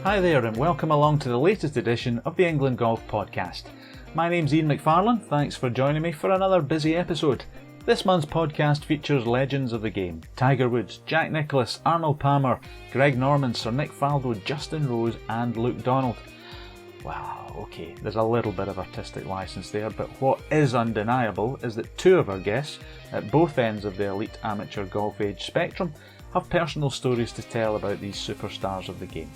Hi there and welcome along to the latest edition of the England Golf Podcast. My name's Ian McFarlane, thanks for joining me for another busy episode. This month's podcast features legends of the game: Tiger Woods, Jack Nicklaus, Arnold Palmer, Greg Norman, Sir Nick Faldo, Justin Rose and Luke Donald. Well, okay, there's a little bit of artistic licence there, but what is undeniable is that two of our guests, at both ends of the elite amateur golf age spectrum, have personal stories to tell about these superstars of the game.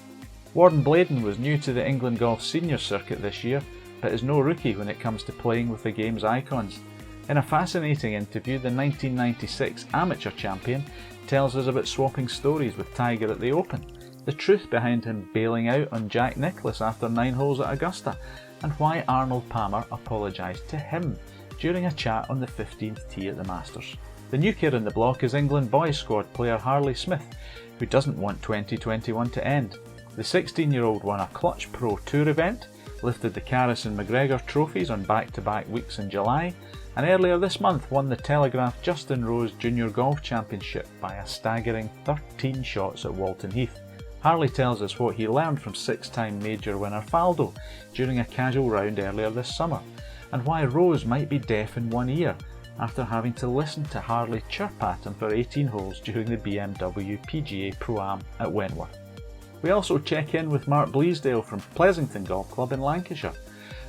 Warden Bladen was new to the England Golf Senior Circuit this year, but is no rookie when it comes to playing with the game's icons. In a fascinating interview, the 1996 amateur champion tells us about swapping stories with Tiger at the Open, the truth behind him bailing out on Jack Nicklaus after 9 holes at Augusta, and why Arnold Palmer apologised to him during a chat on the 15th tee at the Masters. The new kid in the block is England boys squad player Harley Smith, who doesn't want 2021 to end. The 16-year-old won a Clutch Pro Tour event, lifted the Carris and McGregor trophies on back-to-back weeks in July, and earlier this month won the Telegraph Justin Rose Junior Golf Championship by a staggering 13 shots at Walton Heath. Harley tells us what he learned from 6-time major winner Faldo during a casual round earlier this summer, and why Rose might be deaf in one ear after having to listen to Harley chirp at him for 18 holes during the BMW PGA Pro-Am at Wentworth. We also check in with Mark Bliesdale from Pleasington Golf Club in Lancashire.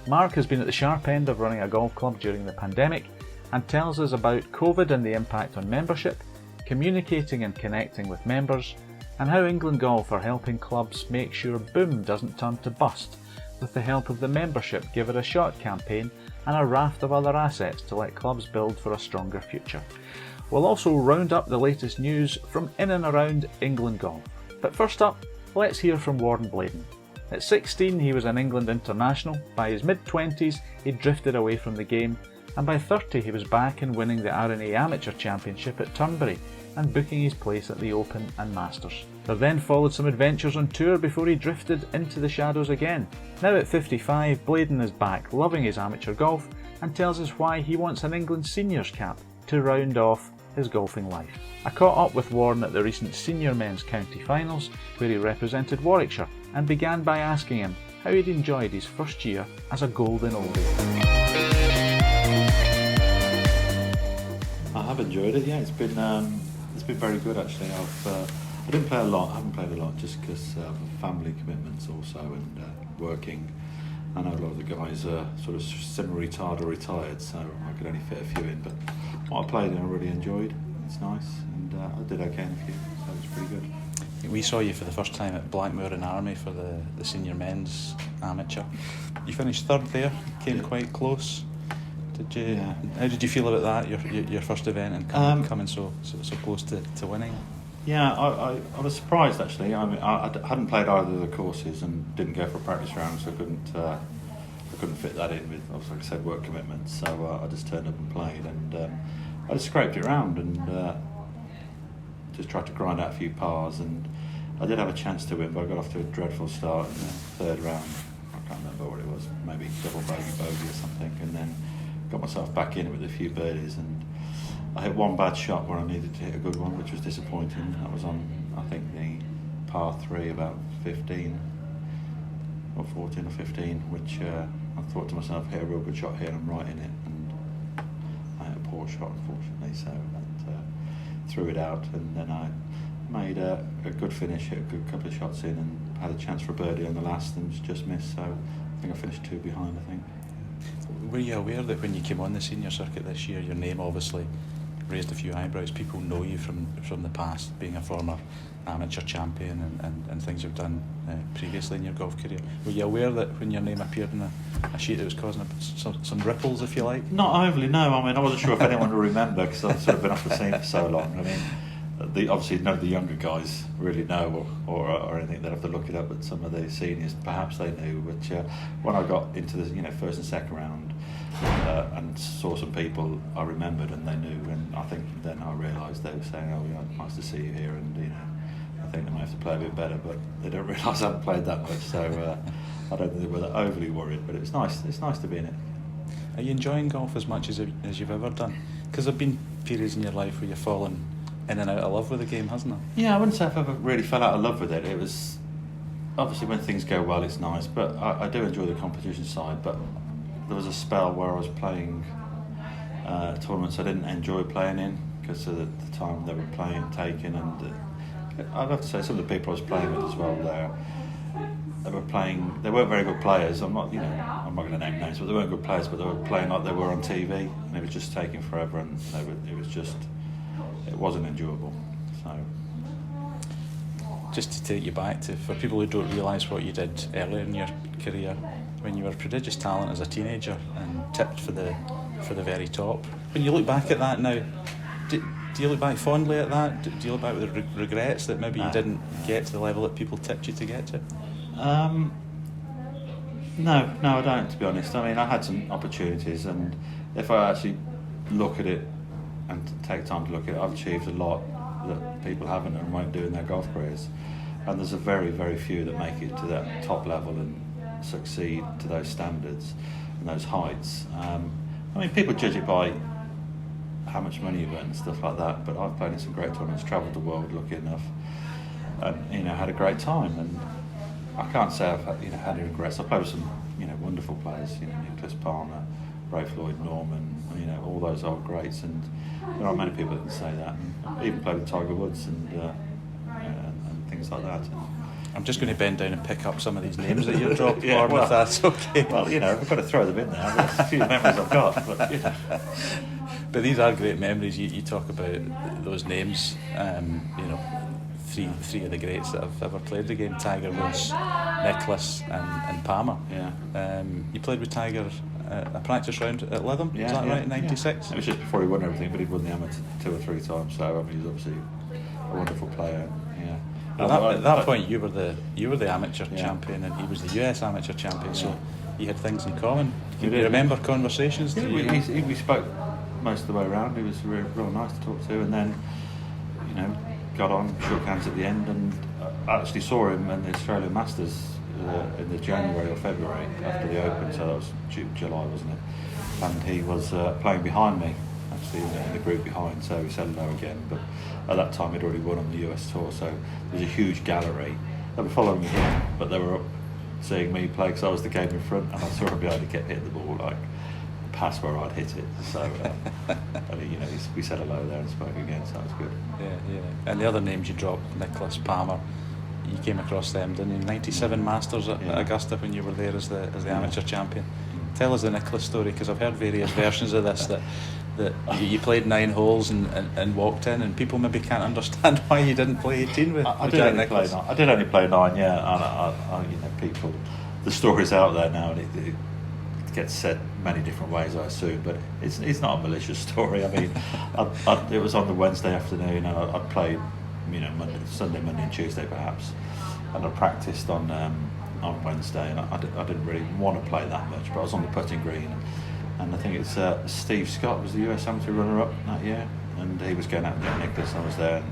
Mark has been at the sharp end of running a golf club during the pandemic and tells us about COVID and the impact on membership, communicating and connecting with members, and how England Golf are helping clubs make sure boom doesn't turn to bust with the help of the Membership Give It a Shot campaign and a raft of other assets to let clubs build for a stronger future. We'll also round up the latest news from in and around England Golf. But first up, let's hear from Warden Bladen. At 16 he was an England international, by his mid-20s he drifted away from the game, and by 30 he was back and winning the R&A Amateur Championship at Turnberry and booking his place at the Open and Masters. There then followed some adventures on tour before he drifted into the shadows again. Now at 55, Bladen is back, loving his amateur golf, and tells us why he wants an England seniors cap to round off his golfing life. I caught up with Warren at the recent senior men's county finals, where he represented Warwickshire, and began by asking him how he'd enjoyed his first year as a golden oldie. I have enjoyed it. Yeah, it's been very good actually. I didn't play a lot. I haven't played a lot just because of family commitments also and working. I know a lot of the guys are sort of semi-retired or retired, so I could only fit a few in. But what I played in, I really enjoyed. It's nice, and I did okay in a few, so it was pretty good. We saw you for the first time at Blackmoor in Army for the senior men's amateur. You finished third there, came quite close. Did you? Yeah. How did you feel about that? Your first event and coming so close to winning. Yeah, I was surprised actually. I mean, I hadn't played either of the courses and didn't go for a practice round, so I couldn't fit that in with, obviously, like I said, work commitments. So I just turned up and played, and I just scraped it round and just tried to grind out a few pars. And I did have a chance to win, but I got off to a dreadful start in the third round. I can't remember what it was, maybe double bogey or something, and then got myself back in it with a few birdies, and I hit one bad shot where I needed to hit a good one, which was disappointing. That was on, I think, the par 3 about 15 or 14 or 15, which I thought to myself, hit a real good shot here and I'm right in it, and I hit a poor shot unfortunately, so that threw it out, and then I made a good finish, hit a good couple of shots in and had a chance for a birdie on the last and just missed, so I think I finished 2 behind, I think. Were you aware that when you came on the senior circuit this year, your name obviously raised a few eyebrows? People know you from the past, being a former amateur champion and things you've done previously in your golf career. Were you aware that when your name appeared in a sheet it was causing some ripples, if you like? Not overly, no. I mean, I wasn't sure if anyone would remember because I've sort of been off the scene for so long. I mean, obviously none of the younger guys really know or anything. They'd have to look it up, but some of the seniors perhaps they knew. Which when I got into the first and second round and saw some people I remembered and they knew, and I think then I realised they were saying, "Oh, yeah, nice to see you here," and I think they might have to play a bit better, but they don't realise I haven't played that much, so I don't think they were overly worried. But it's nice. It's nice to be in it. Are you enjoying golf as much as you've ever done? Because there've been periods in your life where you've fallen in and out of love with the game, hasn't there? Yeah, I wouldn't say I've ever really fell out of love with it. It was obviously when things go well, it's nice. But I do enjoy the competition side. But there was a spell where I was playing tournaments I didn't enjoy playing in because of the time they were taking, and I'd have to say some of the people I was playing with as well they weren't very good players. I'm not going to name names, but they weren't good players, but they were playing like they were on TV, and it was just taking forever, and it wasn't enjoyable. So just to take you back for people who don't realise what you did earlier in your career, when you were prodigious talent as a teenager and tipped for the very top. When you look back at that now, do you look back fondly at that? Do you look back with regrets that maybe you didn't get to the level that people tipped you to get to? No, I don't, to be honest. I mean, I had some opportunities, and if I actually look at it and take time to look at it, I've achieved a lot that people haven't and won't do in their golf careers. And there's a very, very few that make it to that top level and succeed to those standards and those heights. I mean, people judge it by how much money you earn and stuff like that, but I've played in some great tournaments, travelled the world, lucky enough, and had a great time. And I can't say I've had any regrets. I played with some wonderful players, Nicklaus, Palmer, Ray Floyd, Norman, all those old greats, and there aren't many people that can say that. And I even played with Tiger Woods and things like that. And I'm just going to bend down and pick up some of these names that you've dropped, yeah, if that's okay. Well, I've got to throw them in there. There's a few memories I've got, but But these are great memories. You talk about those names. Three of the greats that have ever played the game: Tiger Woods, Nicklaus, and Palmer. Yeah. You played with Tiger a practice round at Lytham. Yeah, is that right? In '96. It was just before he won everything, but he'd won the amateur 2 or 3 times. So I mean, he's obviously a wonderful player. Yeah. At that point, you were the amateur champion, and he was the US amateur champion. So you had things in common. Do you remember conversations? Yeah, we spoke most of the way around. He was real nice to talk to, and then got on, shook hands at the end, and I actually saw him in the Australian Masters in the January or February after the Open, so that was July, wasn't it? And he was playing behind me, actually in the group behind, so we said hello again. But at that time he'd already won on the US tour, so there was a huge gallery. They were following him, but they were up seeing me play because I was the game in front, and I saw him behind. He kept hitting the ball like past where I'd hit it. So we said hello there and spoke again, so that was good. Yeah. And the other names you dropped, Nicklaus, Palmer, you came across them, didn't you? 97 Masters at Augusta when you were there as the amateur champion. Tell us the Nicklaus story, because I've heard various versions of this, that you played 9 holes and walked in, and people maybe can't understand why you didn't play 18 with Jack Nicklaus. I did only play 9, yeah. And people, the story's out there now, and it gets said many different ways, I assume, but it's not a malicious story. I mean, it was on the Wednesday afternoon, and I'd played, Sunday, Monday, and Tuesday perhaps, and I practiced on Wednesday, and I didn't really want to play that much, but I was on the putting green, and I think it's Steve Scott was the US amateur runner-up that year, and he was going out with Jack Nicklaus, and I was there, and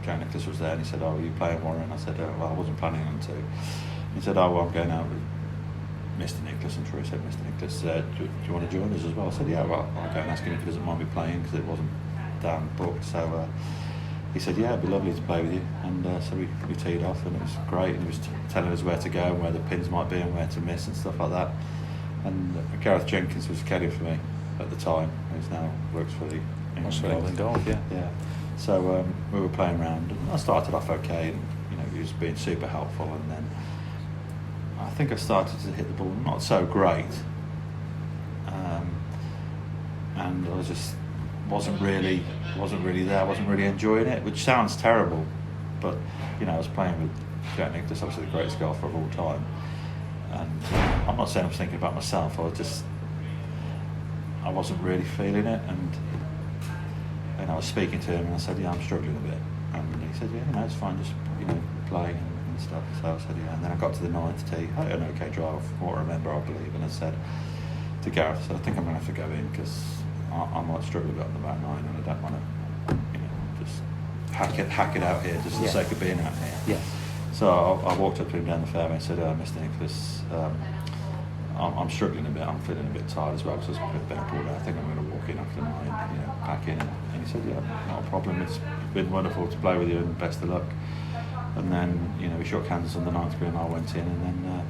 Jack Nicklaus was there, and he said, "Oh, are you playing Warren?" And I said, "Oh, well, I wasn't planning on to." He said, "Oh, well, I'm going out with Mr. Nicklaus." I'm sure he said, "Mr. Nicklaus, do you want to join us as well?" I said, "Yeah, well, I'll go and ask him if he doesn't mind me playing," because it wasn't down booked. So he said, "Yeah, it'd be lovely to play with you." And so we teed off, and it was great. And he was telling us where to go and where the pins might be and where to miss and stuff like that. And Gareth Jenkins was caddy for me at the time. He's now works for the England Golf. Yeah. So we were playing around, and I started off okay, and he was being super helpful, and then I think I started to hit the ball not so great, and I wasn't really there. I wasn't really enjoying it, which sounds terrible, but I was playing with Jack Nicklaus, obviously the greatest golfer of all time, and I'm not saying I was thinking about myself. I wasn't really feeling it, and I was speaking to him, and I said, "Yeah, I'm struggling a bit," and he said, "Yeah, it's fine, just play and stuff." So I said, "Yeah," and then I got to the 9th tee. I had an okay drive, from what I remember, I believe, and I said to Gareth, "I think I'm going to have to go in, because I might struggle a bit on the back 9, and I don't want to just hack it out here just for the sake of being out here." Yeah. So I walked up to him down the fairway and said, "Mr. Nicklaus, I'm struggling a bit. I'm feeling a bit tired as well, because I was a bit pulled out. I think I'm going to walk in after 9, pack in." And he said, "Yeah, not a problem. It's been wonderful to play with you, and best of luck." And then, we shook hands on the 9th green, I went in, and then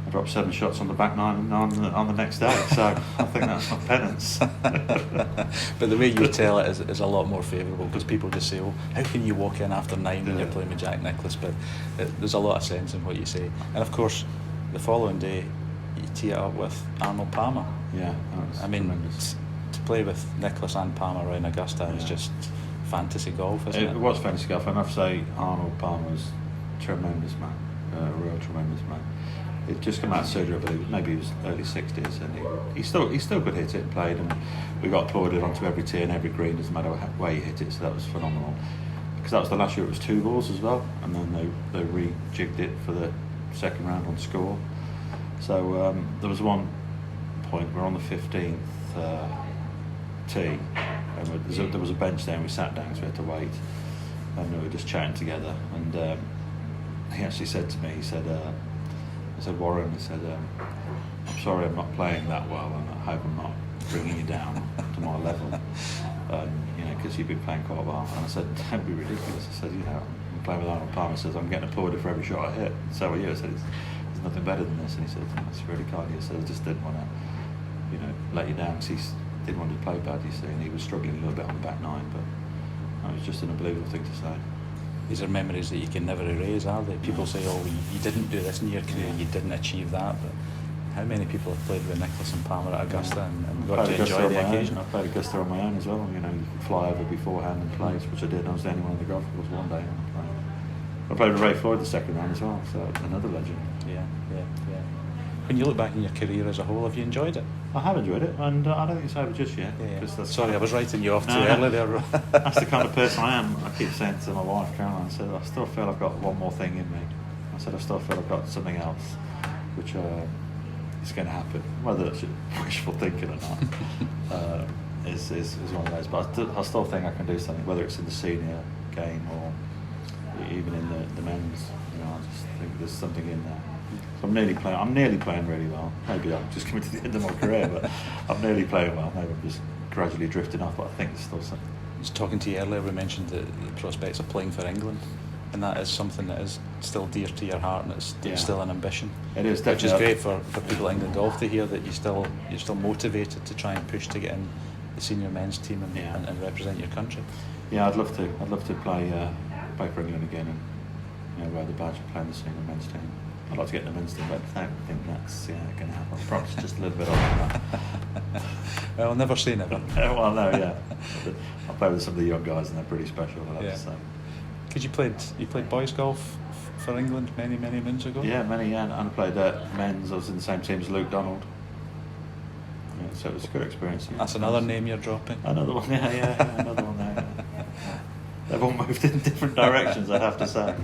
I dropped 7 shots on the back 9 on the next day. So I think that's my penance. But the way you tell it is a lot more favourable, because people just say, "Oh, how can you walk in after 9 when you're playing with Jack Nicklaus?" But there's a lot of sense in what you say. And of course, the following day, you tee it up with Arnold Palmer. Yeah, I mean, to play with Nicklaus and Palmer around Augusta is just fantasy golf, isn't it? It was fantasy golf, and I have to say Arnold Palmer's tremendous man, a real tremendous man. He'd just come out of surgery, I believe, maybe he was early 60s, and he still could hit it and played, and we got applauded onto every tee and every green, doesn't matter where you hit it, so that was phenomenal. Because that was the last year it was 2 balls as well, and then they rejigged it for the second round on score. So there was one point, we're on the 15th tee, and there was a bench there and we sat down because we had to wait, and we were just chatting together, and he actually said to me, he said, Warren, he said, I'm sorry I'm not playing that well, and I hope I'm not bringing you down to my level, because you've been playing quite well. And I said, don't be ridiculous. I said, I'm playing with Arnold Palmer. He says, I'm getting applauded for every shot I hit. And so are you. I said, there's nothing better than this. And he said, that's really kind of you. He said, I just didn't want to, let you down, because he didn't want to play bad, you see, and he was struggling a little bit on the back 9, but it was just an unbelievable thing to say. These are memories that you can never erase, are they? People say, "Oh, you didn't do this in your career, you didn't achieve that." But how many people have played with Nicklaus and Palmer at Augusta and got to enjoy the occasion? I played Augusta on my own as well. You could fly over beforehand and play, which I did. I was the only one on the golf course one day. I played with Ray Floyd the second round as well, so another legend. Yeah. When you look back in your career as a whole, have you enjoyed it? I have enjoyed it, and I don't think it's over just yet. Yeah. Sorry, I was writing you off too early there. That's the kind of person I am. I keep saying to my wife, Caroline, I said, I still feel I've got one more thing in me. I said, I still feel I've got something else, which is going to happen. Whether it's wishful thinking or not is one of those. But I still think I can do something, whether it's in the senior game or even in the men's. I just think there's something in there. So I'm nearly playing really well. Maybe I'm just coming to the end of my career, but I'm nearly playing well. Maybe I'm just gradually drifting off, but I think there's still something. Just talking to you earlier, we mentioned the prospects of playing for England, and that is something that is still dear to your heart, and it's still an ambition. It is, definitely. Which is great for people at England Golf to hear that you're still motivated to try and push to get in the senior men's team and represent your country. Yeah, I'd love to play for England again and wear the badge and play in the senior men's team. I'd like to get in the men's team, but I don't think that's going to happen. Perhaps just a little bit on that. Well, never say never. Well, no, yeah. I play with some of the young guys, and they're pretty special, I have to say. Because you played boys golf for England many moons ago? Yeah, and I played men's. I was in the same team as Luke Donald. Yeah, so it was a good experience. That's another name you're dropping? Another one, yeah, another one there. They've all moved in different directions, I'd have to say.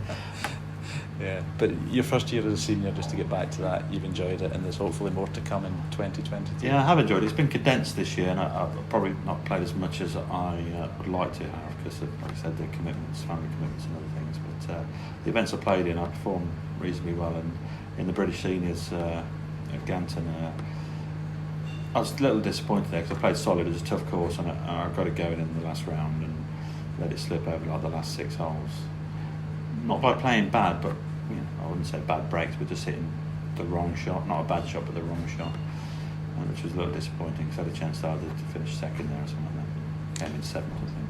Yeah, but your first year as a senior, just to get back to that, you've enjoyed it, and there's hopefully more to come in 2022. Yeah, I have enjoyed it. It's been condensed this year, and I've probably not played as much as I would like to have, because, like I said, the commitments, family commitments and other things. But the events I played in, I performed reasonably well, and in the British seniors at Ganton, I was a little disappointed there, because I played solid. It was a tough course, and I got it going in the last round and let it slip over like the last 6 holes. Not by playing bad, but I wouldn't say bad breaks, but just hitting the wrong shot. Not a bad shot, but the wrong shot, which was a little disappointing, because I had a chance to finish second there or something like that. Came in 7th, I think.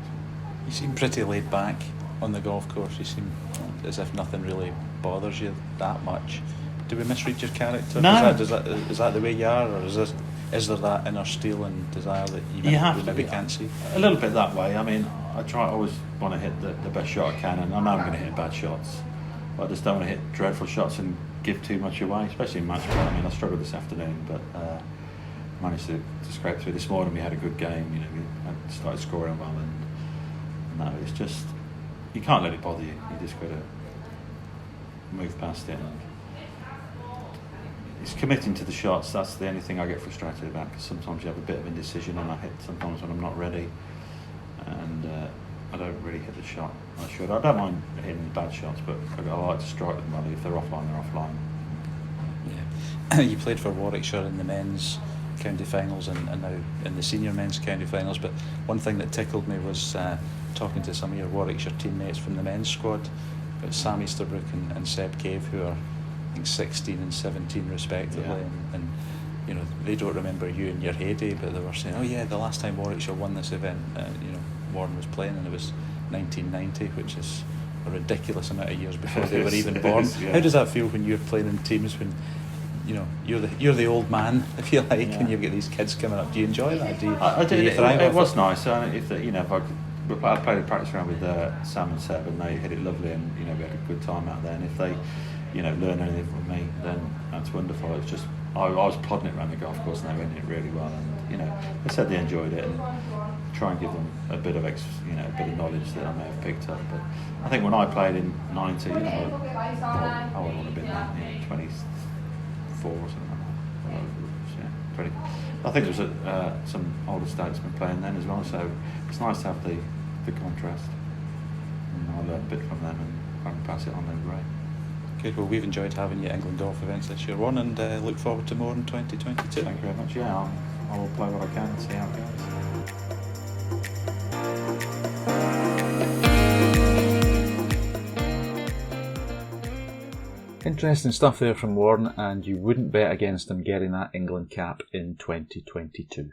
You seem pretty laid back on the golf course. You seem as if nothing really bothers you that much. Do we misread your character? No. Is that the way you are, or is there that inner steel and desire that you maybe can't see? A little bit that way. I mean, I always want to hit the best shot I can, and I know I'm going to hit bad shots, but I just don't want to hit dreadful shots and give too much away, especially in match play. I mean, I struggled this afternoon, but managed to scrape through. This morning we had a good game. We started scoring well, and no, it's just, you can't let it bother you. You just got to move past it. And it's committing to the shots. That's the only thing I get frustrated about, because sometimes you have a bit of indecision, and I hit sometimes when I'm not ready, and I don't really hit the shot I should. I don't mind hitting the bad shots, but I like to strike them well. If they're offline, they're offline. Yeah. You played for Warwickshire in the men's county finals and now in the senior men's county finals, but one thing that tickled me was talking to some of your Warwickshire teammates from the men's squad, got Sam Easterbrook and Seb Cave, who are, I think, 16 and 17 respectively, and you know, they don't remember you in your heyday, but they were saying, oh yeah, the last time Warwickshire won this event, you know, Warren was playing, and it was 1990, which is a ridiculous amount of years before they were even born. How does that feel when you're playing in teams when, you know, you're the old man, if you like, and you've got these kids coming up? Do you enjoy that? I did. It was nice. If the, you know, if I played a practice round with Sam and Seb, and they hit it lovely, and you know, we had a good time out there. And if they, you know, learn anything from me, then that's wonderful. It's just I was plodding it around the golf course, and they were in it really well. And you know, they said they enjoyed it, and try and give them a bit of knowledge that I may have picked up. But I think when I played in '90, you know, I would have been 24 or something like that. 20. I think there was some older statesmen playing then as well, so it's nice to have the contrast. And I learned a bit from them, and I can pass it on. They're great. Good. Well, we've enjoyed having you at England Golf events this year, Ron, and look forward to more in 2022. Thank you very much. Yeah, I will play what I can and see how it goes. Interesting stuff there from Warren, and you wouldn't bet against him getting that England cap in 2022.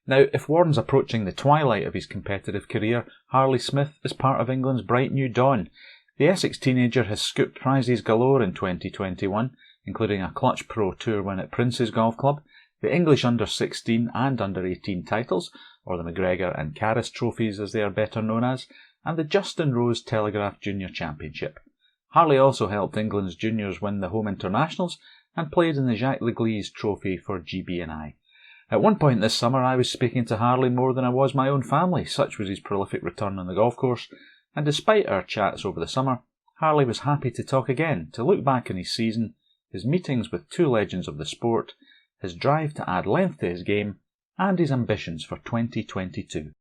Now, if Warren's approaching the twilight of his competitive career, Harley Smith is part of England's bright new dawn. The Essex teenager has scooped prizes galore in 2021, including a Clutch Pro Tour win at Prince's Golf Club, the English Under-16 and Under-18 titles, or the McGregor and Caris trophies as they are better known as, and the Justin Rose Telegraph Junior Championship. Harley also helped England's juniors win the home internationals and played in the Jacques Leglise trophy for GB&I. At one point this summer I was speaking to Harley more than I was my own family, such was his prolific return on the golf course, and despite our chats over the summer, Harley was happy to talk again, to look back on his season, his meetings with two legends of the sport, his drive to add length to his game, and his ambitions for 2022.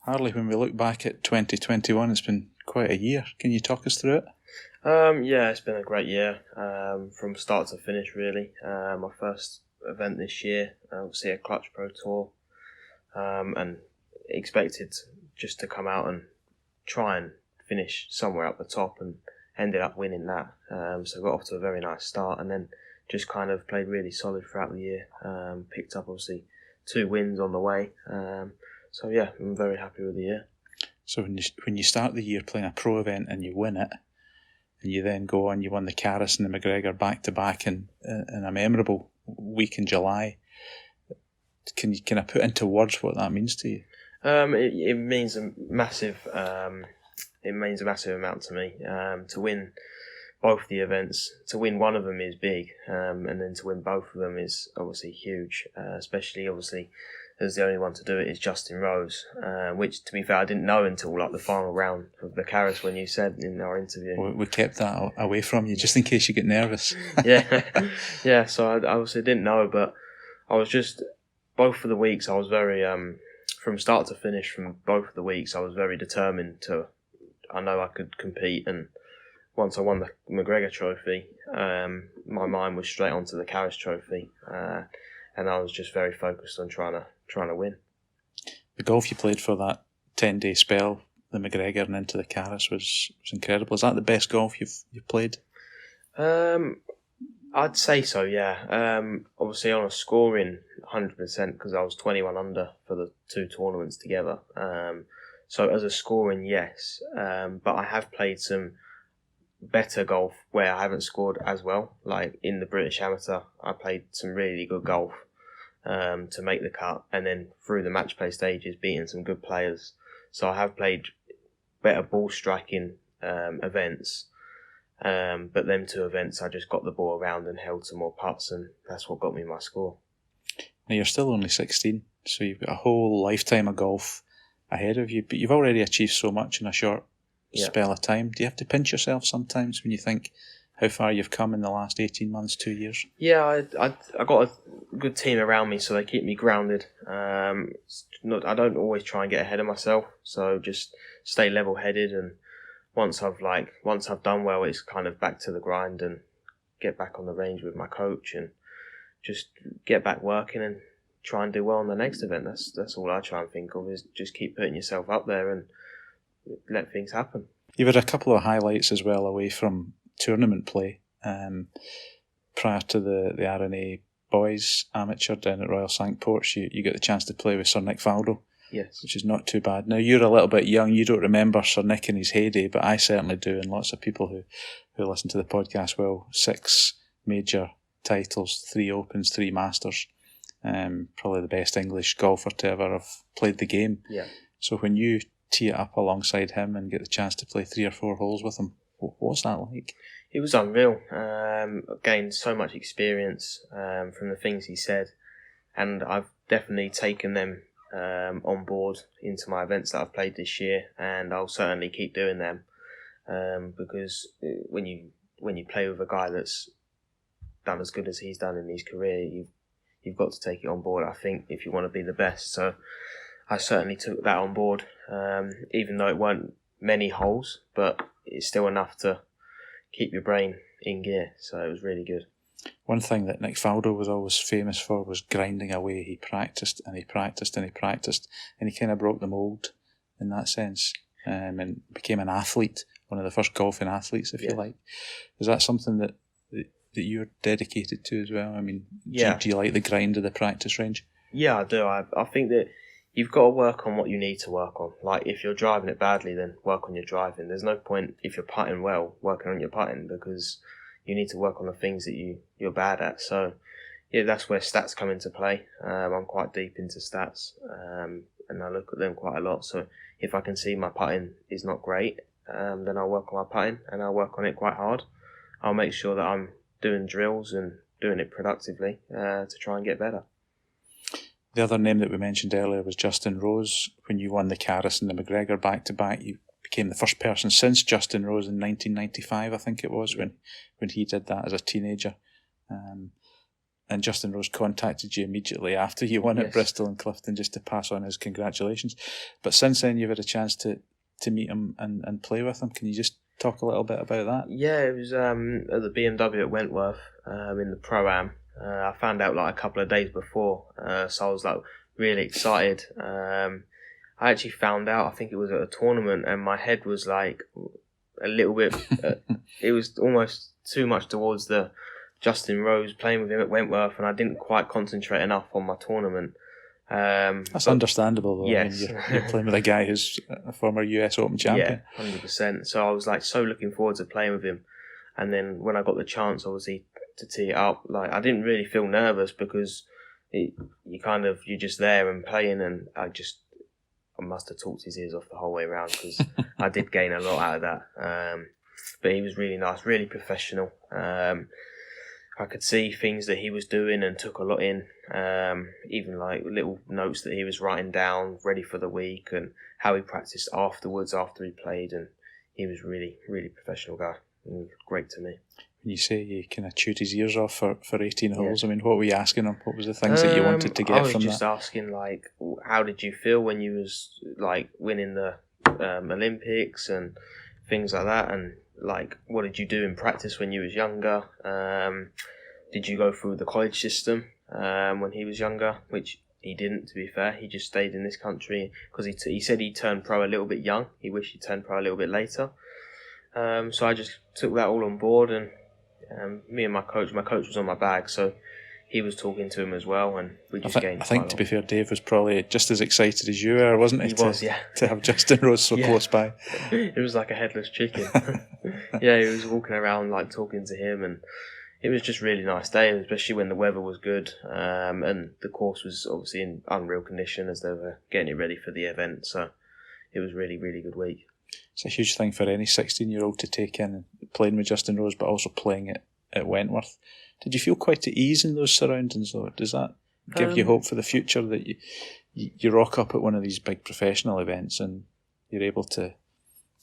Harley, when we look back at 2021, it's been quite a year. Can you talk us through it? Yeah, it's been a great year, from start to finish really. My first event this year, obviously a Clutch Pro Tour, and expected just to come out and try and finish somewhere up the top, and ended up winning that. So got off to a very nice start, and then just kind of played really solid throughout the year. Picked up obviously 2 wins on the way. So yeah, I'm very happy with the year. So when you start the year playing a pro event and you win it, and you then go on, you won the Caris and the McGregor back to back in a memorable week in July. Can I put into words what that means to you? It means a massive. It means a massive amount to me. To win both the events, to win one of them is big, and then to win both of them is obviously huge. Especially obviously, as the only one to do it is Justin Rose, which to be fair I didn't know until like the final round of the Caris when you said in our interview. We kept that away from you just in case you get nervous. yeah. So I obviously didn't know, but I was just both of the weeks I was very from start to finish. From both of the weeks I was very determined to. I know I could compete, and once I won the McGregor Trophy, my mind was straight onto the Caris Trophy, and I was just very focused on trying to win. The golf you played for that 10-day spell, the McGregor and into the Caris, was incredible. Is that the best golf you've played? I'd say so, yeah. Obviously on a scoring 100% because I was 21 under for the 2 tournaments together. So as a scoring, yes. But I have played some better golf where I haven't scored as well. Like in the British Amateur, I played some really good golf to make the cut, and then through the match play stages, beating some good players. So I have played better ball striking events. But them 2 events, I just got the ball around and held some more putts, and that's what got me my score. Now, you're still only 16, so you've got a whole lifetime of golf ahead of you, but you've already achieved so much in a short spell of time. Do you have to pinch yourself sometimes when you think how far you've come in the last 18 months, 2 years? Yeah, I got a good team around me, so they keep me grounded. I don't always try and get ahead of myself, so just stay level-headed, and once I've done well, it's kind of back to the grind and get back on the range with my coach and just get back working and try and do well on the next event. That's all I try and think of, is just keep putting yourself up there and let things happen. You had a couple of highlights as well away from tournament play. Prior to the RNA Boys Amateur down at Royal Cinque Ports, you get the chance to play with Sir Nick Faldo. Yes. Which is not too bad. Now, you're a little bit young, you don't remember Sir Nick in his heyday, but I certainly do, and lots of people who listen to the podcast will. 6 major titles, 3 Opens, 3 Masters. Probably the best English golfer to ever have played the game. Yeah. So when you tee it up alongside him and get the chance to play 3 or 4 holes with him, what's that like? It was unreal. Gained so much experience from the things he said, and I've definitely taken them on board into my events that I've played this year, and I'll certainly keep doing them because when you play with a guy that's done as good as he's done in his career, you've got to take it on board, I think, if you want to be the best. So I certainly took that on board, even though it weren't many holes, but it's still enough to keep your brain in gear, so it was really good. One thing that Nick Faldo was always famous for was grinding away. He practised and he practised and he practised, and he kind of broke the mould in that sense, and became an athlete, one of the first golfing athletes, if you like. Is that something that you're dedicated to as well? I mean, do you like the grind of the practice range? Yeah, I do. I think that you've got to work on what you need to work on. Like, if you're driving it badly, then work on your driving. There's no point, if you're putting well, working on your putting, because you need to work on the things that you're bad at. So, yeah, that's where stats come into play. I'm quite deep into stats, and I look at them quite a lot. So if I can see my putting is not great, then I'll work on my putting, and I'll work on it quite hard. I'll make sure that I'm doing drills and doing it productively to try and get better. The other name that we mentioned earlier was Justin Rose. When you won the Caris and the McGregor back-to-back, you became the first person since Justin Rose in 1995, I think it was, when he did that as a teenager. And Justin Rose contacted you immediately after you won at Bristol and Clifton just to pass on his congratulations. But since then, you've had a chance to meet him and play with him. Can you just talk a little bit about that? Yeah, it was at the BMW at Wentworth in the Pro-Am. I found out like a couple of days before, so I was like really excited. I actually found out, I think it was at a tournament, and my head was like a little bit, it was almost too much towards the Justin Rose, playing with him at Wentworth, and I didn't quite concentrate enough on my tournament. That's understandable though. Yes. I mean, you're playing with a guy who's a former US Open champion. Yeah, 100%. So I was like so looking forward to playing with him. And then when I got the chance, obviously, to tee it up, like I didn't really feel nervous because you're just there and playing, and I must have talked his ears off the whole way around because I did gain a lot out of that. But he was really nice, really professional. I could see things that he was doing and took a lot in, even like little notes that he was writing down, ready for the week, and how he practiced afterwards after he played. And he was really, really professional guy. Great to me. When you say you kind of chewed his ears off for 18 holes, I mean, what were you asking him? What was the things that you wanted to get from that? I was just asking, like, how did you feel when you was like winning the Olympics and things like that, and like, what did you do in practice when you was younger? Did you go through the college system when he was younger? Which he didn't, to be fair. He just stayed in this country because he said he turned pro a little bit young. He wished he turned pro a little bit later. So I just took that all on board, and me and my coach was on my bag, so he was talking to him as well, and we just gained. I think, to be fair, Dave was probably just as excited as you were, wasn't he? He was, yeah. To have Justin Rose so close by. It was like a headless chicken. Yeah, he was walking around like talking to him, and it was just a really nice day, especially when the weather was good, and the course was obviously in unreal condition as they were getting it ready for the event. So it was really, really good week. It's a huge thing for any 16-year-old to take in, playing with Justin Rose, but also playing it at Wentworth. Did you feel quite at ease in those surroundings, though? Does that give you hope for the future, that you rock up at one of these big professional events and you're able to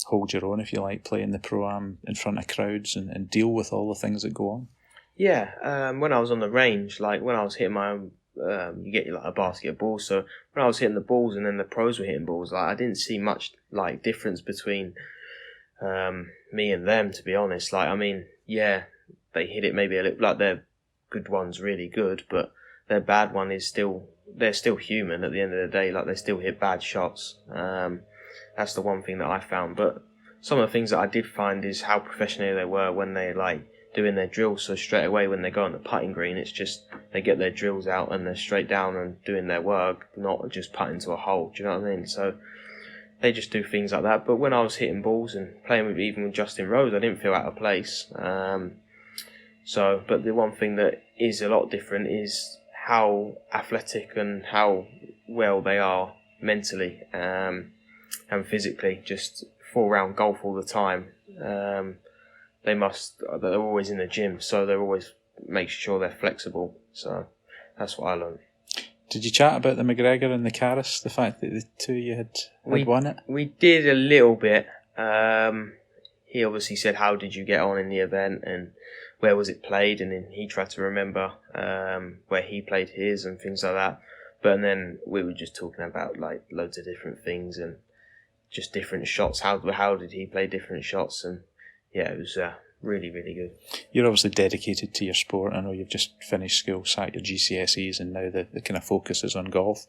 hold your own, if you like, playing the Pro-Am in front of crowds and deal with all the things that go on? Yeah, when I was on the range, like when I was hitting my own, you get like a basket of balls, so when I was hitting the balls and then the pros were hitting balls, like I didn't see much like difference between me and them, to be honest. Like, I mean, yeah, they hit it maybe a little, like their good one's really good, but their bad one is they're still human at the end of the day. Like, they still hit bad shots. That's the one thing that I found. But some of the things that I did find is how professional they were when they like doing their drills. So straight away when they go on the putting green, it's just they get their drills out and they're straight down and doing their work, not just putting to a hole. Do you know what I mean? So they just do things like that. But when I was hitting balls and playing with even with Justin Rose, I didn't feel out of place. But the one thing that is a lot different is how athletic and how well they are mentally and physically. Just 4-round golf all the time. They're always in the gym, so they're always making sure they're flexible. So that's what I learned. Did you chat about the McGregor and the Caris, the fact that the two of you had won it? We did a little bit. He obviously said, how did you get on in the event and where was it played? And then he tried to remember where he played his and things like that. But then we were just talking about like loads of different things and just different shots. How did he play different shots? And yeah, it was really, really good. You're obviously dedicated to your sport. I know you've just finished school, sat your GCSEs, and now the kind of focus is on golf.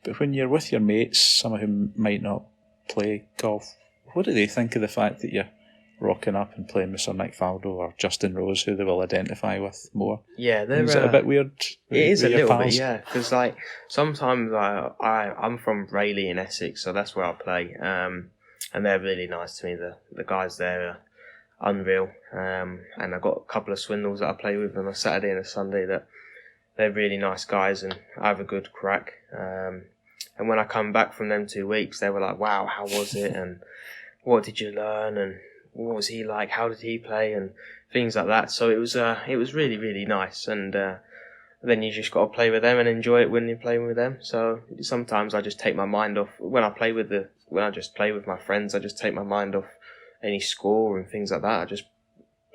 But when you're with your mates, some of whom might not play golf, what do they think of the fact that you're rocking up and playing with Sir Nick Faldo or Justin Rose, who they will identify with more? Yeah, they're... Is it a bit weird? It is a little bit, yeah. Because like, sometimes I'm from Rayleigh in Essex, so that's where I play. And they're really nice to me. The guys there are unreal, and I've got a couple of swindles that I play with on a Saturday and a Sunday that they're really nice guys and I have a good crack. And when I come back from them 2 weeks, they were like, wow, how was it? And what did you learn? And what was he like? How did he play? And things like that. So it was really, really nice. And then you just got to play with them and enjoy it when you're playing with them. So sometimes I just take my mind off when I just play with my friends. I just take my mind off any score and things like that. I just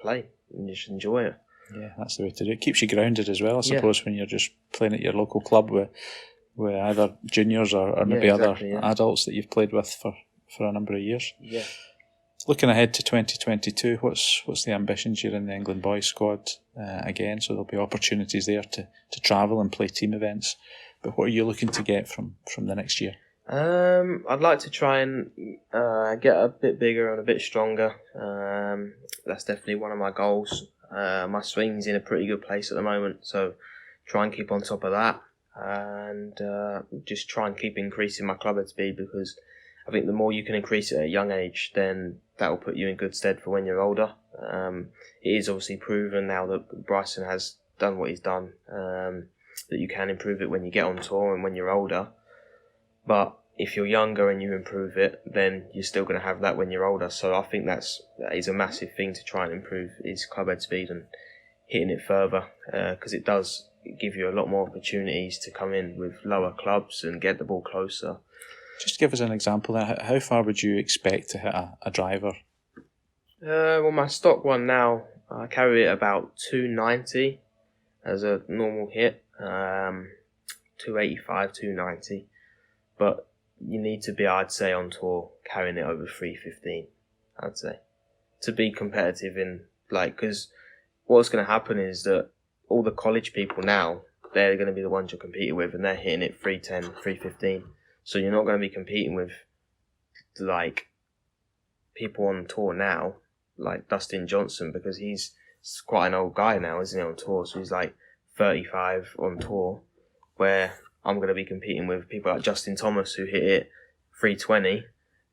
play and just enjoy it. Yeah, that's the way to do it. It keeps you grounded as well, I suppose, when you're just playing at your local club with either juniors or maybe other adults that you've played with for a number of years. Yeah. Looking ahead to 2022, what's the ambitions? You're in the England boys squad again, so there'll be opportunities there to travel and play team events. But what are you looking to get from the next year? I'd like to try and get a bit bigger and a bit stronger. That's definitely one of my goals. My swing's in a pretty good place at the moment, so try and keep on top of that and just try and keep increasing my club head speed, because I think the more you can increase it at a young age, then that will put you in good stead for when you're older. It is obviously proven now that Bryson has done what he's done, that you can improve it when you get on tour and when you're older. But if you're younger and you improve it, then you're still going to have that when you're older. So I think that is a massive thing to try and improve, is club head speed and hitting it further, because it does give you a lot more opportunities to come in with lower clubs and get the ball closer. Just give us an example there. How far would you expect to hit a driver? Well, my stock one now, I carry it about 290 as a normal hit, 285, 290. But you need to be, I'd say, on tour carrying it over 315, I'd say, to be competitive in, like, because what's going to happen is that all the college people now, they're going to be the ones you're competing with, and they're hitting it 310, 315. So you're not going to be competing with, like, people on tour now, like Dustin Johnson, because he's quite an old guy now, isn't he, on tour? So he's like 35 on tour, where I'm going to be competing with people like Justin Thomas, who hit it 320,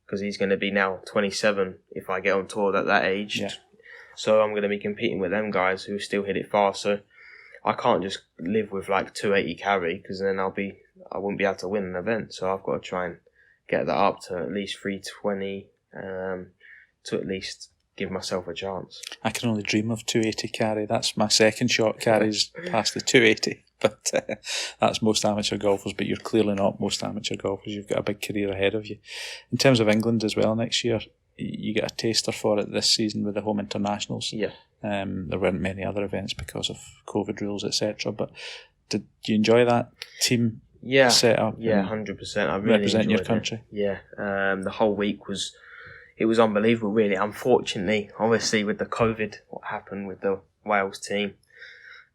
because he's going to be now 27 if I get on tour at that age. Yeah. So I'm going to be competing with them guys who still hit it fast. So I can't just live with like 280 carry, because then I wouldn't be able to win an event. So I've got to try and get that up to at least 320 to at least give myself a chance. I can only dream of 280 carry. That's my second shot carries past the 280. But that's most amateur golfers, but you're clearly not most amateur golfers. You've got a big career ahead of you. In terms of England as well next year, you get a taster for it this season with the home internationals. Yeah. There weren't many other events because of COVID rules, etc. But did you enjoy that team setup? Yeah, 100%. I really represent your country. Yeah. The whole week was unbelievable, really. Unfortunately, obviously with the COVID, what happened with the Wales team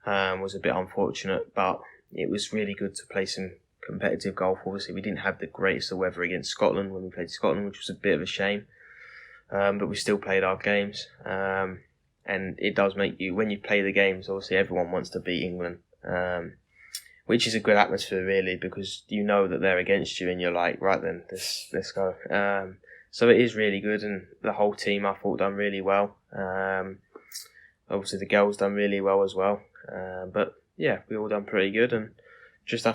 was a bit unfortunate, but it was really good to play some competitive golf. Obviously, we didn't have the greatest of weather against Scotland when we played Scotland, which was a bit of a shame. but we still played our games. And it does make you, when you play the games, obviously everyone wants to beat England, which is a good atmosphere really, because you know that they're against you and you're like, right then, let's go. So it is really good, and the whole team I thought done really well. Obviously the girls done really well as well. But yeah, we all done pretty good, and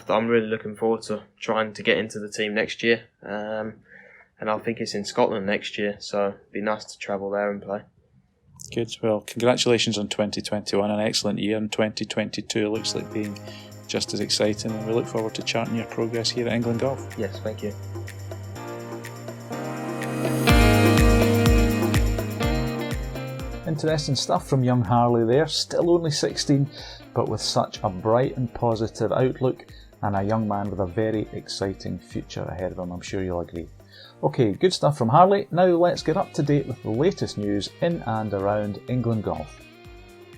I'm really looking forward to trying to get into the team next year. And I think it's in Scotland next year, so it'd be nice to travel there and play. Good. Well, congratulations on 2021, an excellent year, and 2022 looks like being just as exciting, and we look forward to charting your progress here at England Golf. Yes, thank you. Interesting stuff from young Harley there, still only 16, but with such a bright and positive outlook, and a young man with a very exciting future ahead of him, I'm sure you'll agree. Okay, good stuff from Harley. Now let's get up to date with the latest news in and around England Golf.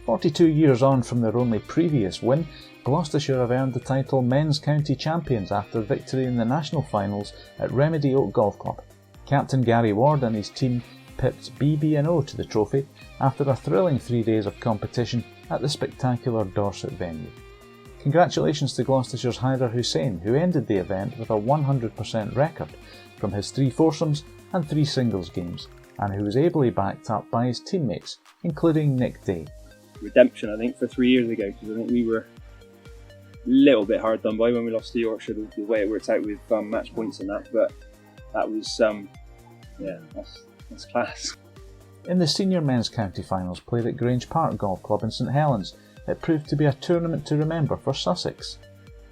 42 years on from their only previous win, Gloucestershire have earned the title Men's County Champions after victory in the national finals at Remedy Oak Golf Club. Captain Gary Ward and his team pipped BB&O to the trophy after a thrilling 3 days of competition at the spectacular Dorset venue. Congratulations to Gloucestershire's Haider Hussain, who ended the event with a 100% record from his 3 foursomes and 3 singles games, and who was ably backed up by his teammates, including Nick Day. Redemption, I think, for 3 years ago, because I think we were a little bit hard done by when we lost to Yorkshire, the way it worked out with match points and that, but that was, that's class. In the senior men's county finals played at Grange Park Golf Club in St Helens, it proved to be a tournament to remember for Sussex.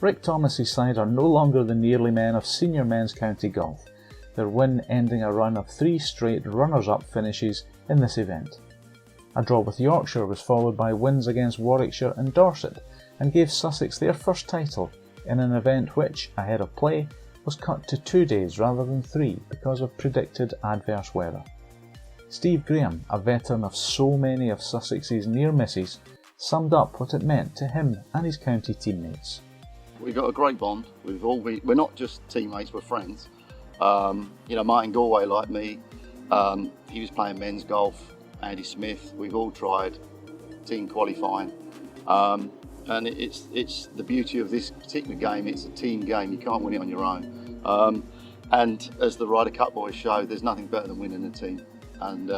Rick Thomas's side are no longer the nearly men of senior men's county golf, their win ending a run of 3 straight runners-up finishes in this event. A draw with Yorkshire was followed by wins against Warwickshire and Dorset, and gave Sussex their first title in an event which, ahead of play, was cut to 2 days rather than 3 because of predicted adverse weather. Steve Graham, a veteran of so many of Sussex's near misses, summed up what it meant to him and his county teammates. We've got a great bond. We're not just teammates, we're friends. Martin Galway, like me, he was playing men's golf. Andy Smith, we've all tried team qualifying. And it's the beauty of this particular game, it's a team game, you can't win it on your own. And as the Ryder Cup boys show, there's nothing better than winning a team. And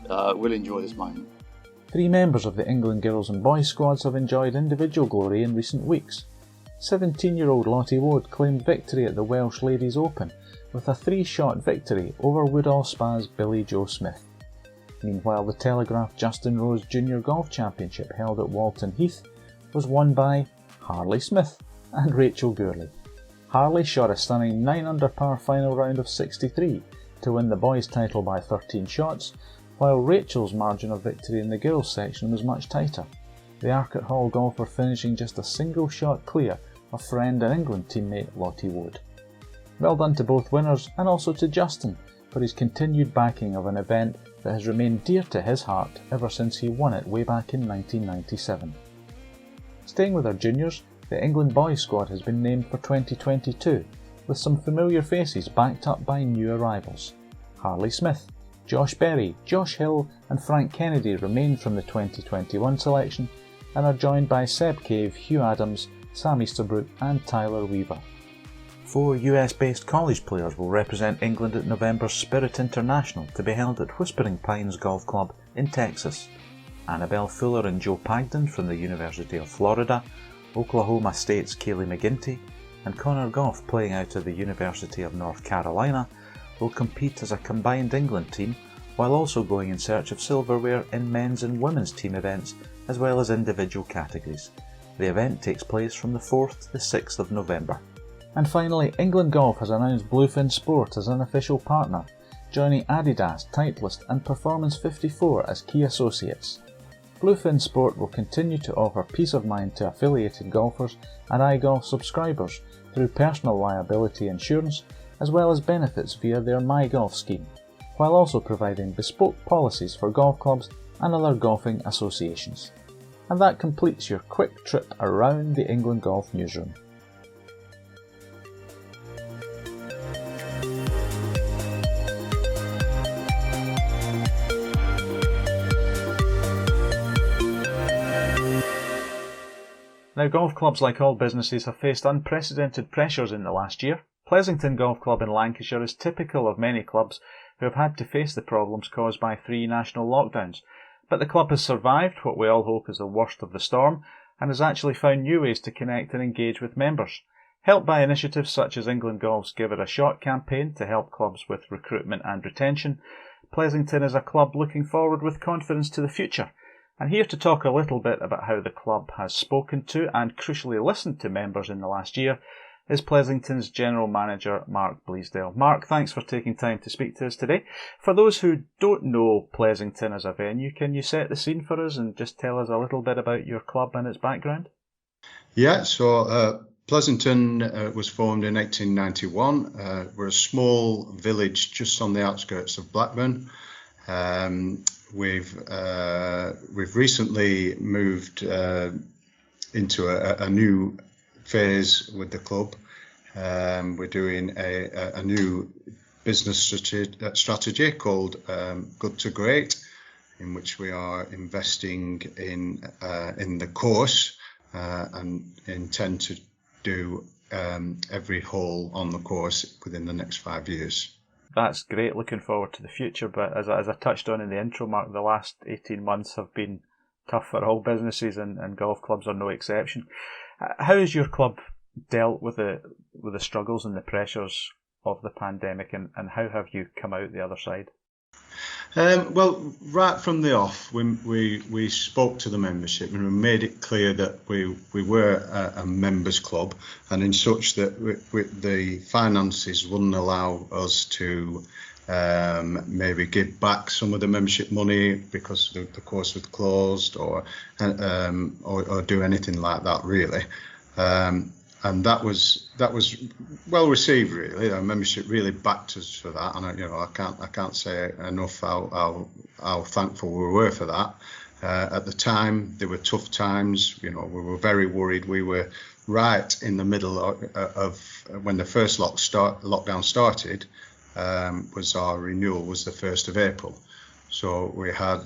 we'll enjoy this moment. 3 members of the England girls and boys squads have enjoyed individual glory in recent weeks. 17-year-old Lottie Wood claimed victory at the Welsh Ladies Open with a 3-shot victory over Woodall Spa's Billy Joe Smith. Meanwhile, the Telegraph Justin Rose Junior Golf Championship held at Walton Heath was won by Harley Smith and Rachel Gourley. Harley shot a stunning 9 under par final round of 63 to win the boys' title by 13 shots, while Rachel's margin of victory in the girls' section was much tighter, the Arcot Hall golfer finishing just a single shot clear of friend and England teammate Lottie Wood. Well done to both winners, and also to Justin for his continued backing of an event that has remained dear to his heart ever since he won it way back in 1997. Staying with our juniors, the England boys squad has been named for 2022, with some familiar faces backed up by new arrivals. Harley Smith, Josh Berry, Josh Hill and Frank Kennedy remain from the 2021 selection and are joined by Seb Cave, Hugh Adams, Sam Easterbrook and Tyler Weaver. 4 US-based college players will represent England at November's Spirit International to be held at Whispering Pines Golf Club in Texas. Annabelle Fuller and Joe Pagden from the University of Florida, Oklahoma State's Kaylee McGinty, and Connor Goff playing out of the University of North Carolina will compete as a combined England team while also going in search of silverware in men's and women's team events as well as individual categories. The event takes place from the 4th to the 6th of November. And finally, England Golf has announced Bluefin Sport as an official partner, joining Adidas, Titleist and Performance 54 as key associates. Bluefin Sport will continue to offer peace of mind to affiliated golfers and iGolf subscribers through personal liability insurance as well as benefits via their MyGolf scheme, while also providing bespoke policies for golf clubs and other golfing associations. And that completes your quick trip around the England Golf newsroom. Now, golf clubs, like all businesses, have faced unprecedented pressures in the last year. Pleasington Golf Club in Lancashire is typical of many clubs who have had to face the problems caused by 3 national lockdowns. But the club has survived what we all hope is the worst of the storm, and has actually found new ways to connect and engage with members. Helped by initiatives such as England Golf's Give It a Shot campaign to help clubs with recruitment and retention, Pleasington is a club looking forward with confidence to the future. And here to talk a little bit about how the club has spoken to and crucially listened to members in the last year is Pleasington's General Manager, Mark Bliesdale. Mark, thanks for taking time to speak to us today. For those who don't know Pleasington as a venue, can you set the scene for us and just tell us a little bit about your club and its background? Yeah, so Pleasington was formed in 1891. We're a small village just on the outskirts of Blackburn. We've recently moved into a new phase with the club. We're doing a new business strategy called Good to Great, in which we are investing in the course and intend to do every hole on the course within the next 5 years. That's great, looking forward to the future, but as I touched on in the intro, Mark, the last 18 months have been tough for all businesses, and golf clubs are no exception. How has your club dealt with the struggles and the pressures of the pandemic, and how have you come out the other side? Well, right from the off, we spoke to the membership and we made it clear that we were a members club, and in such that the finances wouldn't allow us to maybe give back some of the membership money because the course was closed, or do anything like that really. And that was well received, really. Our membership really backed us for that, and I can't say enough how thankful we were for that. At the time, there were tough times. We were very worried. We were right in the middle of when the first lockdown started. Was our renewal was the 1st of April, so we were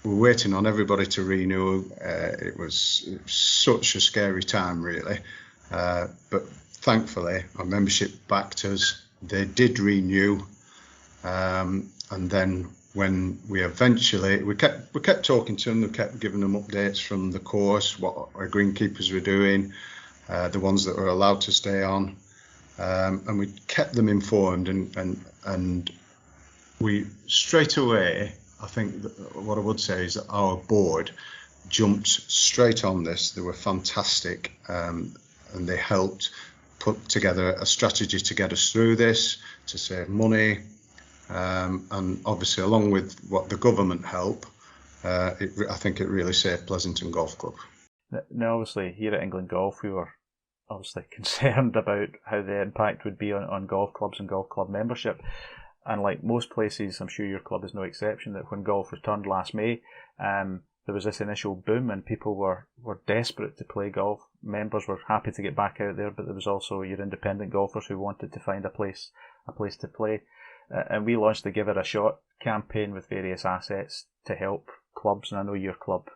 waiting on everybody to renew. It was such a scary time, really. But thankfully, our membership backed us. They did renew, and then when we kept talking to them. We kept giving them updates from the course, what our greenkeepers were doing, the ones that were allowed to stay on, and we kept them informed. And we straight away, I think what I would say is that our board jumped straight on this. They were fantastic. And they helped put together a strategy to get us through this, to save money, and obviously along with what the government help, I think it really saved Pleasington Golf Club. Now, obviously, here at England Golf, we were obviously concerned about how the impact would be on golf clubs and golf club membership. And like most places, I'm sure your club is no exception, that when golf returned last May, there was this initial boom and people were desperate to play golf. Members were happy to get back out there, but there was also your independent golfers who wanted to find a place to play. And we launched the Give It a Shot campaign with various assets to help clubs, and I know your club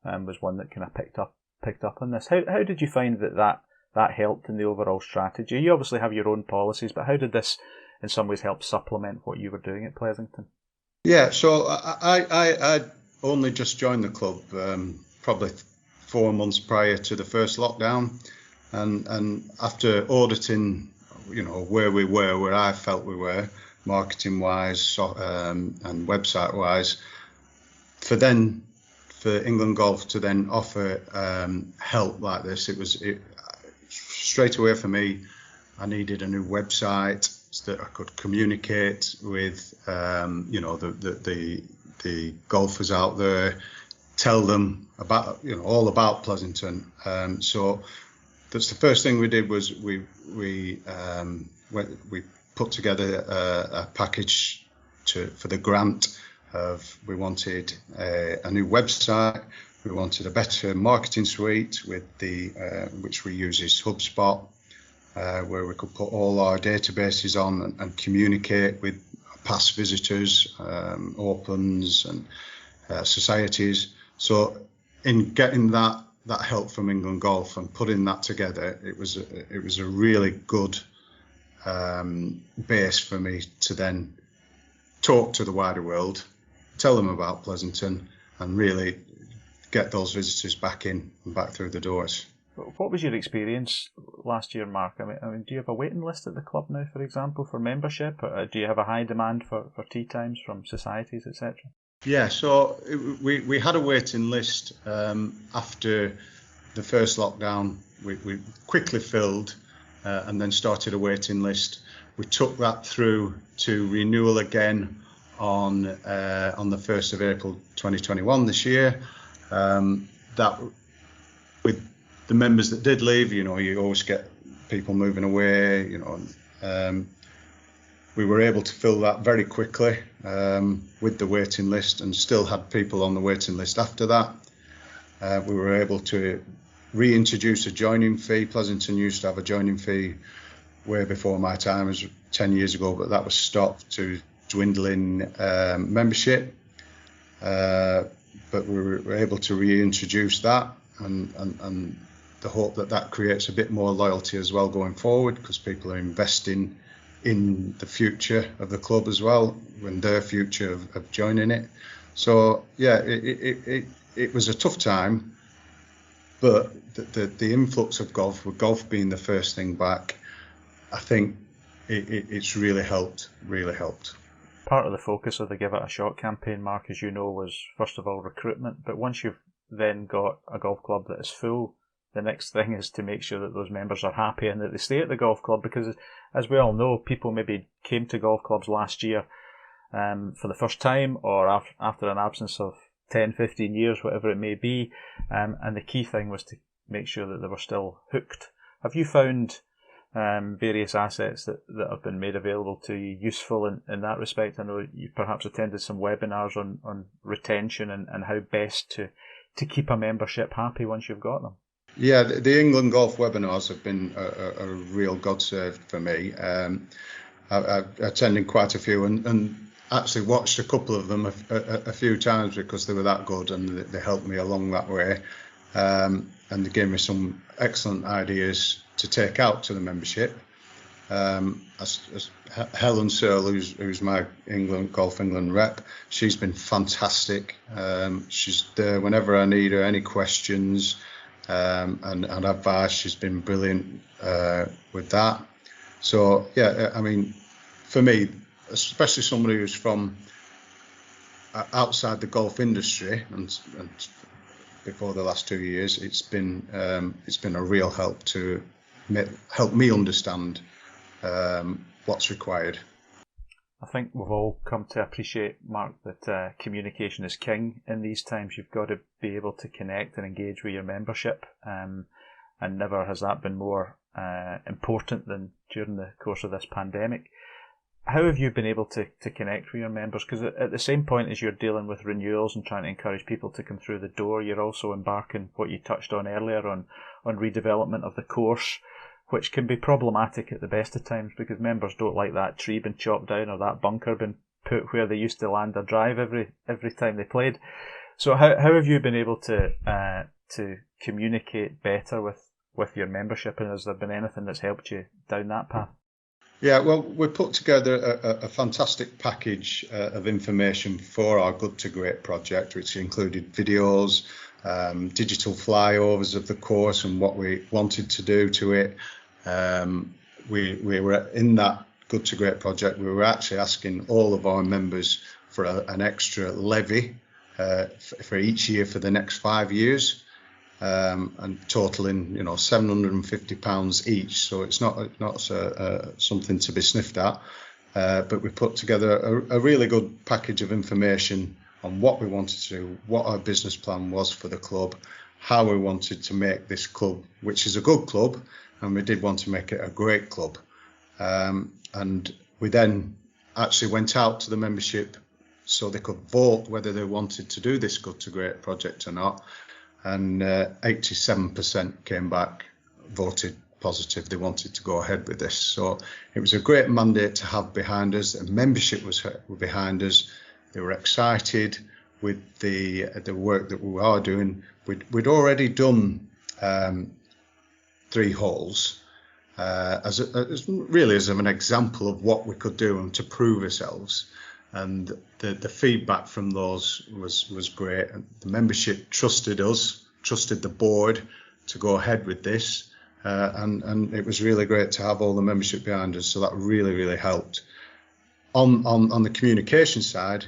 was one that kind of picked up on this. How did you find that helped in the overall strategy? You obviously have your own policies, but how did this in some ways help supplement what you were doing at Pleasington? Yeah, so I only just joined the club probably 4 months prior to the first lockdown, and after auditing, where we were, where I felt we were, marketing wise and website wise, for England Golf to then offer help like this, it straight away for me. I needed a new website so that I could communicate with the golfers out there, tell them about all about Pleasington. So that's the first thing we did was we put together a package for the grant of, we wanted a new website, we wanted a better marketing suite with which we use is HubSpot, where we could put all our databases on and communicate with past visitors, opens and societies. So in getting that that help from England Golf and putting that together, it was a really good base for me to then talk to the wider world, tell them about Pleasington, and really get those visitors back in and back through the doors. What was your experience last year, Mark? I mean, do you have a waiting list at the club now, for example, for membership? Or do you have a high demand for tea times from societies, etc.? Yeah, so we had a waiting list after the first lockdown. We quickly filled and then started a waiting list. We took that through to renewal again on the 1st of April 2021 this year. That with the members that did leave, you always get people moving away, we were able to fill that very quickly with the waiting list, and still had people on the waiting list after that. We were able to reintroduce a joining fee. Pleasington used to have a joining fee way before my time, it was 10 years ago, but that was stopped to dwindling membership. But we were able to reintroduce that, and the hope that creates a bit more loyalty as well going forward, because people are investing in the future of the club as well, in their future of joining it. So yeah, it was a tough time, but the influx of golf, with golf being the first thing back, I think it's really helped. Part of the focus of the Give It a Shot campaign, Mark, as you know, was first of all recruitment, but once you've then got a golf club that is full, the next thing is to make sure that those members are happy and that they stay at the golf club, because as we all know, people maybe came to golf clubs last year for the first time, or after an absence of 10, 15 years, whatever it may be, and the key thing was to make sure that they were still hooked. Have you found various assets that have been made available to you useful in that respect? I know you perhaps attended some webinars on retention and how best to keep a membership happy once you've got them. Yeah, the England Golf webinars have been a real godsend for me. I've attended quite a few and actually watched a couple of them a few times because they were that good, and they helped me along that way. And they gave me some excellent ideas to take out to the membership. As Helen Searle, who's my Golf England rep, she's been fantastic. She's there whenever I need her, any questions and advice. She's been brilliant with that. So yeah, I mean, for me, especially somebody who's from outside the golf industry and before the last 2 years, it's been a real help to help me understand what's required. I think we've all come to appreciate, Mark, that communication is king in these times. You've got to be able to connect and engage with your membership, and never has that been more important than during the course of this pandemic. How have you been able to connect with your members? Because at the same point as you're dealing with renewals and trying to encourage people to come through the door, you're also embarking, what you touched on earlier, on redevelopment of the course, which can be problematic at the best of times because members don't like that tree being chopped down or that bunker being put where they used to land their drive every time they played. So how have you been able to communicate better with your membership, and has there been anything that's helped you down that path? Yeah, well, we put together a fantastic package of information for our Good to Great project, which included videos, digital flyovers of the course and what we wanted to do to it. We were in that Good to Great project. We were actually asking all of our members for an extra levy for each year for the next 5 years. And totaling, £750 each. So it's not something to be sniffed at. But we put together a really good package of information on what we wanted to do, what our business plan was for the club, how we wanted to make this club, which is a good club, and we did want to make it a great club. And we then actually went out to the membership so they could vote whether they wanted to do this Good to Great project or not. And 87% came back, voted positive, they wanted to go ahead with this. So it was a great mandate to have behind us. The membership was behind us. They were excited with the work that we are doing, we'd already done 3 holes as an example of what we could do and to prove ourselves. And the feedback from those was great. And the membership trusted us, trusted the board to go ahead with this, and it was really great to have all the membership behind us. So that really helped. On the communication side,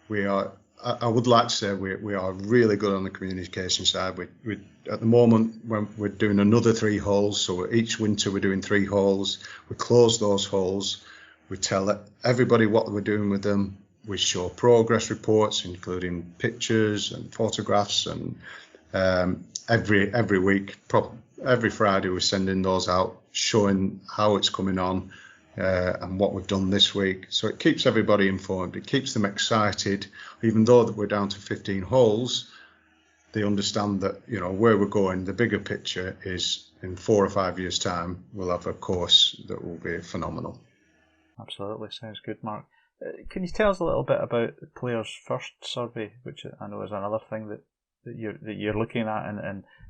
I would like to say we are really good on the communication side. We at the moment, when we're doing another 3 holes, so each winter we're doing 3 holes. We close those holes. We tell everybody what we're doing with them. We show progress reports, including pictures and photographs, and every week, every Friday, we're sending those out, showing how it's coming on and what we've done this week. So it keeps everybody informed. It keeps them excited, even though that we're down to 15 holes. They understand that where we're going. The bigger picture is in 4 or 5 years' time, we'll have a course that will be phenomenal. Absolutely, sounds good, Mark. Can you tell us a little bit about the Players First survey, which I know is another thing that you're looking at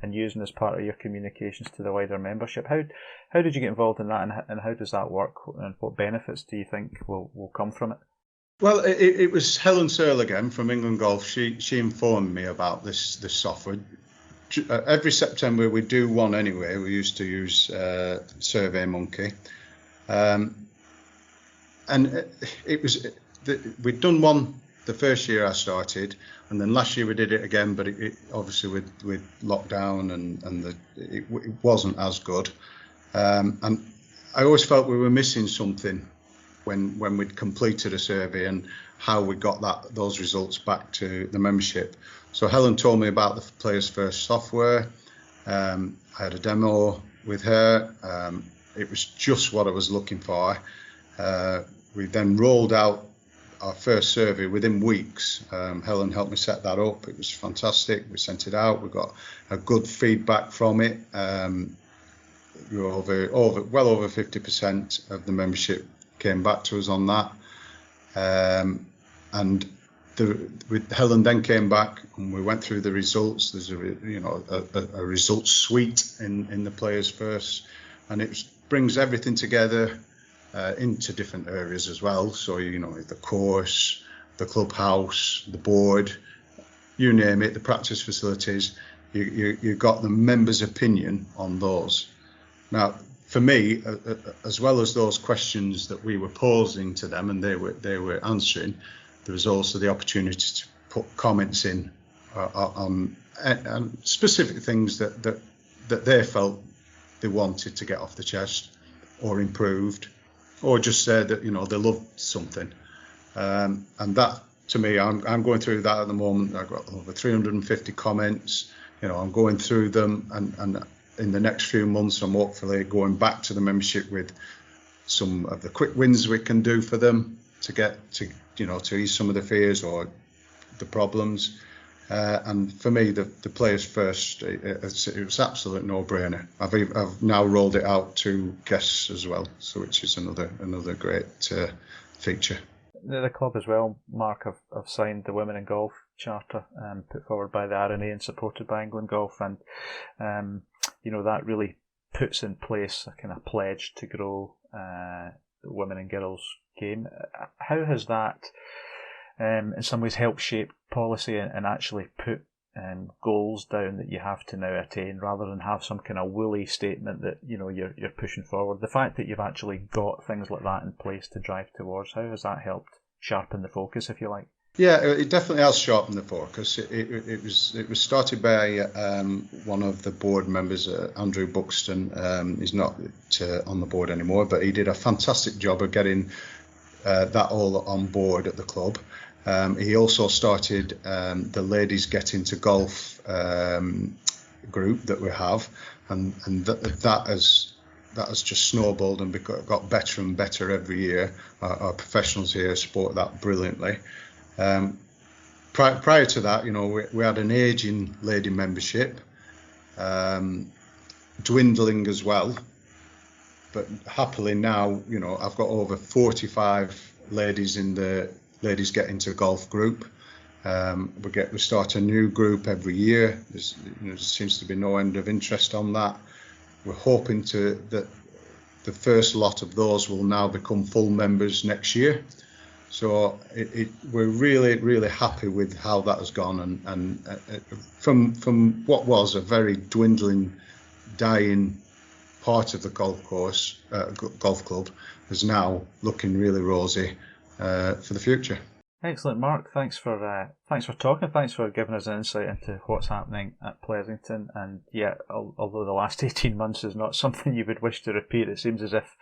and using as part of your communications to the wider membership? How did you get involved in that, and how does that work, and what benefits do you think will come from it? Well, it was Helen Searle again from England Golf. She informed me about this software. Every September we do one anyway. We used to use SurveyMonkey. And we'd done one the first year I started, and then last year we did it again, but it obviously with lockdown and it wasn't as good. And I always felt we were missing something when we'd completed a survey and how we got those results back to the membership. So Helen told me about the Players First software. I had a demo with her. It was just what I was looking for. We then rolled out our first survey within weeks. Helen helped me set that up. It was fantastic. We sent it out. We got a good feedback from it. We were well over 50% of the membership came back to us on that. And Helen then came back and we went through the results. There's a results suite in the Players First, and it brings everything together into different areas as well. So the course, the clubhouse, the board, you name it, the practice facilities. You got the members' opinion on those. Now, for me, as well as those questions that we were posing to them and they were answering, there was also the opportunity to put comments in on specific things that they felt they wanted to get off the chest or improved, or just said that they loved something. And that, to me, I'm going through that at the moment. I've got over 350 comments. I'm going through them, and in the next few months, I'm hopefully going back to the membership with some of the quick wins we can do for them to get to ease some of the fears or the problems. And for me, the Players First, it was absolute no-brainer. I've now rolled it out to guests as well, so which is another great feature. The club as well, Mark, have signed the Women in Golf Charter put forward by the RNA and supported by England Golf, and that really puts in place a kind of pledge to grow the women and girls game. How has that in some ways helped shape policy and actually put goals down that you have to now attain, rather than have some kind of woolly statement that you're pushing forward? The fact that you've actually got things like that in place to drive towards, how has that helped sharpen the focus, if you like? Yeah, it definitely has sharpened the focus. It was started by one of the board members, Andrew Buxton. He's not on the board anymore, but he did a fantastic job of getting that all on board at the club. He also started the Ladies Get Into Golf group that we have, and that has just snowballed and got better and better every year. Our professionals here support that brilliantly. Prior to that, we had an ageing lady membership, dwindling as well. But happily now, I've got over 45 ladies in the Ladies Get Into Golf group, We start a new group every year. There seems to be no end of interest on that. We're hoping that the first lot of those will now become full members next year. So we're really, really happy with how that has gone, and from what was a very dwindling, dying part of the golf club is now looking really rosy for the future. Excellent, Mark. Thanks for talking. Thanks for giving us an insight into what's happening at Pleasington. And yeah, although the last 18 months is not something you would wish to repeat, it seems as if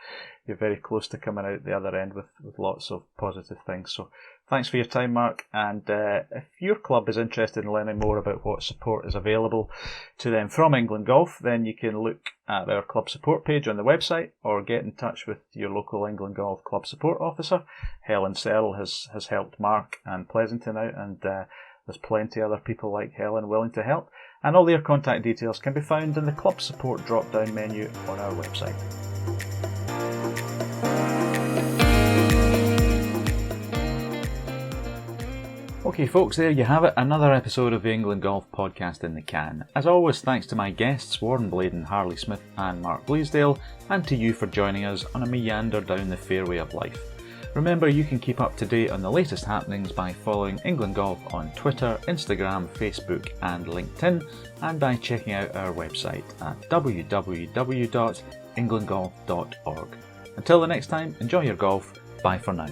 you're very close to coming out the other end with lots of positive things. So thanks for your time, Mark. And if your club is interested in learning more about what support is available to them from England Golf, then you can look at our club support page on the website or get in touch with your local England Golf club support officer. Helen Searle has helped Mark and Pleasington out, and there's plenty other people like Helen willing to help. And all their contact details can be found in the club support drop-down menu on our website. Okay folks, there you have it, another episode of the England Golf Podcast in the can. As always, thanks to my guests, Warden Bladen, Harley Smith and Mark Bliesdale, and to you for joining us on a meander down the fairway of life. Remember, you can keep up to date on the latest happenings by following England Golf on Twitter, Instagram, Facebook and LinkedIn, and by checking out our website at www.englandgolf.org. Until the next time, enjoy your golf, bye for now.